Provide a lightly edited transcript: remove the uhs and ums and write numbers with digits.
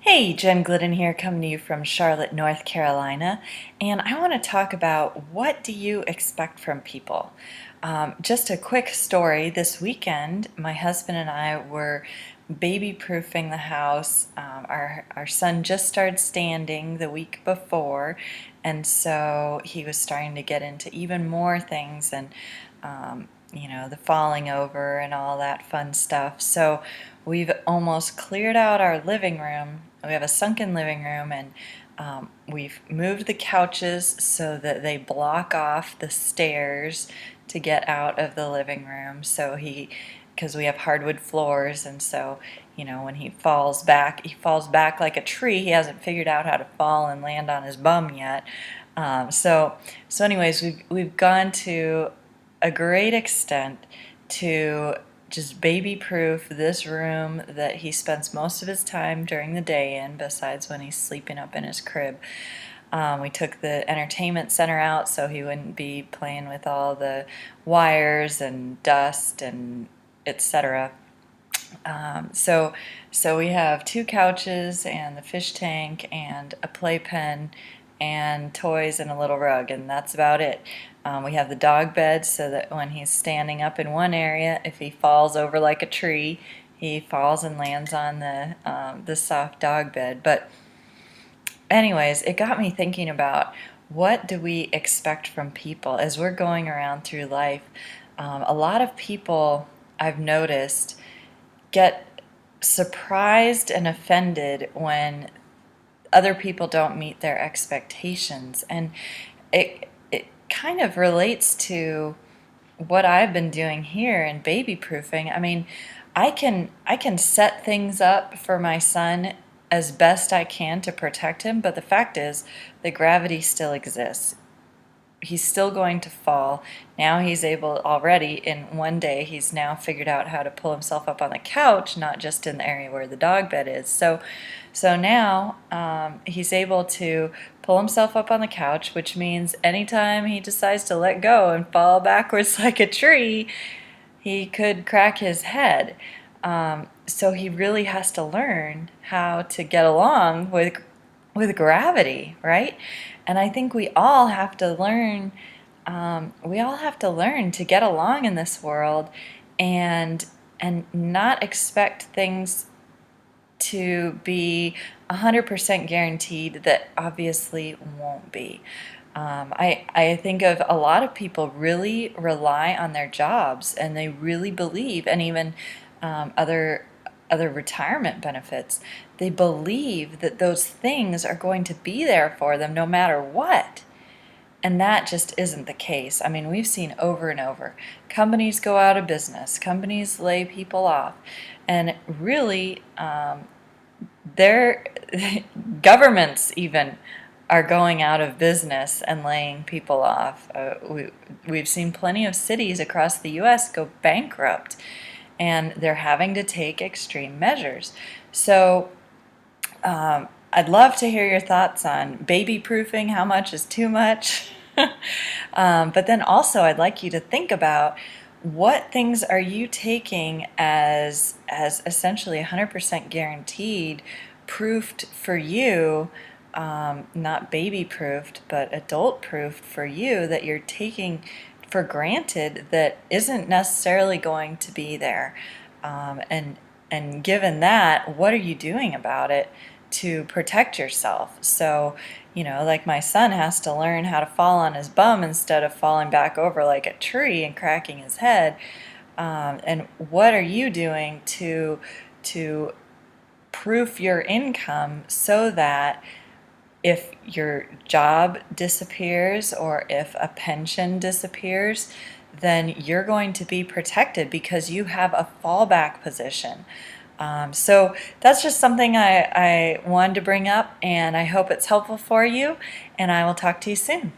Hey, Jen Glidden here, coming to you from Charlotte, North Carolina, and I want to talk about what do you expect from people. Just a quick story. This weekend, my husband and I were baby-proofing the house. Our son just started standing the week before, and so he was starting to get into even more things and the falling over and all that fun stuff. So we've almost cleared out our living room. We have a sunken living room, and we've moved the couches so that they block off the stairs to get out of the living room. Because we have hardwood floors, and so, when he falls back like a tree. He hasn't figured out how to fall and land on his bum yet. Anyways, we've gone to a great extent to just baby-proof this room that he spends most of his time during the day in, besides when he's sleeping up in his crib. We took the entertainment center out so he wouldn't be playing with all the wires and dust and etc. So we have two couches and the fish tank and a playpen and toys and a little rug, and that's about it. We have the dog bed so that when he's standing up in one area, if he falls over like a tree, he falls and lands on the soft dog bed. But anyways, it got me thinking about what do we expect from people as we're going around through life. A lot of people, I've noticed, get surprised and offended when other people don't meet their expectations, and it kind of relates to what I've been doing here in baby proofing. I mean, I can set things up for my son as best I can to protect him, but the fact is that gravity still exists. He's still going to fall. Now he's able already, in one day, he's now figured out how to pull himself up on the couch, not just in the area where the dog bed is. So now he's able to pull himself up on the couch, which means anytime he decides to let go and fall backwards like a tree, he could crack his head. So he really has to learn how to get along with gravity, right? And I think we all have to learn. To get along in this world, and not expect things to be 100% guaranteed that obviously won't be. I think of a lot of people really rely on their jobs, and they really believe, and even other retirement benefits, they believe that those things are going to be there for them no matter what. And that just isn't the case. I mean, we've seen over and over. Companies go out of business. Companies lay people off. And really, their governments even are going out of business and laying people off. We've seen plenty of cities across the U.S. go bankrupt, and they're having to take extreme measures. So I'd love to hear your thoughts on baby proofing. How much is too much? But then also I'd like you to think about what things are you taking as essentially 100% guaranteed, proofed for you, not baby proofed, but adult proofed for you, that you're taking for granted that isn't necessarily going to be there. And given that, what are you doing about it to protect yourself? So, like my son has to learn how to fall on his bum instead of falling back over like a tree and cracking his head. And what are you doing to proof your income so that if your job disappears or if a pension disappears, then you're going to be protected because you have a fallback position. So that's just something I wanted to bring up, and I hope it's helpful for you, and I will talk to you soon.